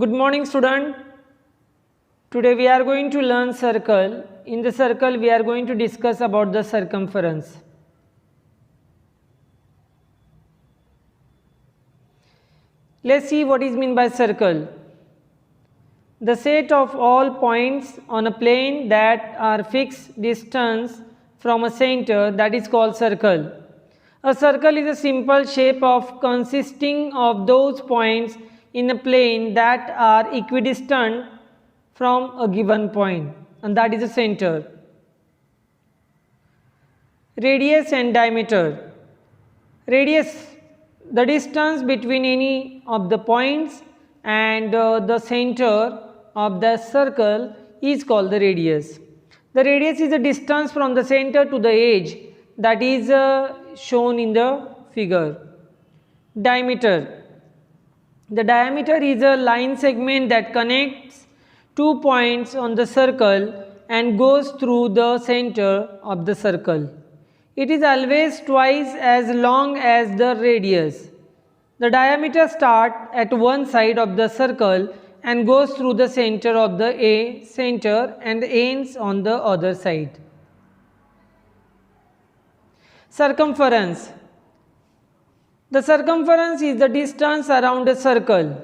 Good morning student. Today we are going to learn circle. In the circle we are going to discuss about the circumference. Let's see what is meant by circle. The set of all points on a plane that are fixed distance from a center, that is called circle. A circle is a simple shape of consisting of those points in a plane that are equidistant from a given point, and that is the center. Radius and diameter. Radius, the distance between any of the points and the center of the circle is called the radius. The radius is the distance from the center to the edge, that is shown in the figure. Diameter. The diameter is a line segment that connects two points on the circle and goes through the center of the circle. It is always twice as long as the radius. The diameter starts at one side of the circle and goes through the center of the center and ends on the other side. Circumference. The circumference is the distance around a circle.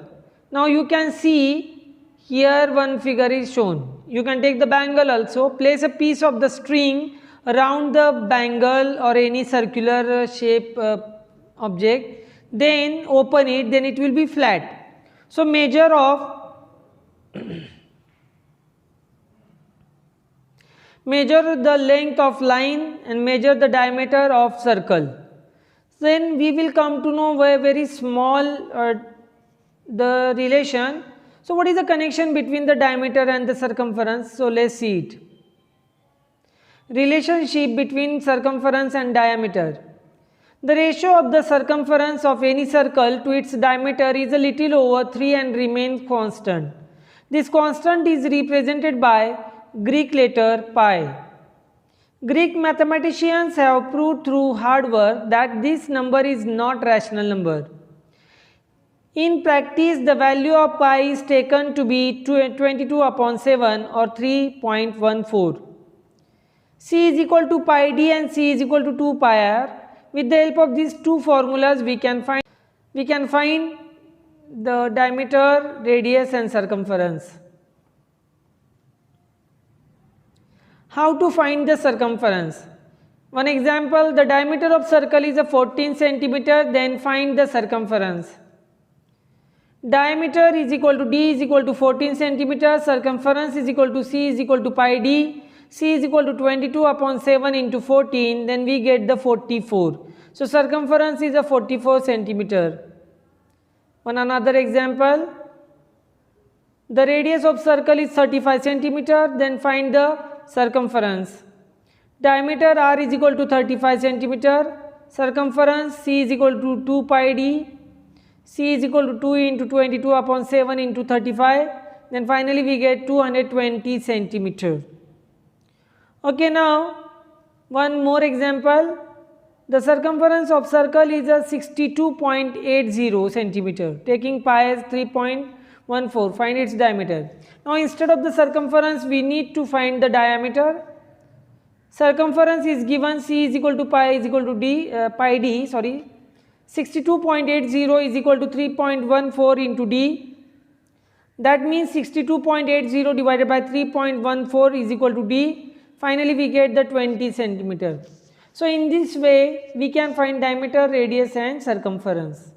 Now you can see here one figure is shown. You can take the bangle also, place a piece of the string around the bangle or any circular shape object, then open it, then it will be flat. So measure the length of line and measure the diameter of circle. Then we will come to know very small the relation. So what is the connection between the diameter and the circumference? So let's see it. Relationship between circumference and diameter. The ratio of the circumference of any circle to its diameter is a little over 3 and remains constant. This constant is represented by Greek letter pi. Greek mathematicians have proved through hard work that this number is not rational number. In practice, the value of pi is taken to be 22/7 or 3.14. C is equal to pi d and C is equal to 2 pi r. With the help of these two formulas, we can find the diameter, radius and circumference. How to find the circumference? One example, the diameter of circle is a 14 centimeter, then find the circumference. Diameter is equal to d is equal to 14 centimeter, circumference is equal to c is equal to pi d, c is equal to 22/7 into 14, then we get the 44. So circumference is a 44 centimeter. One another example, the radius of circle is 35 centimeter, then find the circumference. Diameter r is equal to 35 centimeter, circumference c is equal to 2 pi d, c is equal to 2 into 22/7 into 35, then finally we get 220 centimeter. Okay, now one more example. The circumference of circle is a 62.80 centimeter. Taking pi as 3.14, find its diameter. Now instead of the circumference, we need to find the diameter. Circumference is given, c is equal to pi is equal to pi d. 62.80 is equal to 3.14 into d. That means 62.80 divided by 3.14 is equal to d. Finally, we get the 20 centimeter. So in this way, we can find diameter, radius and circumference.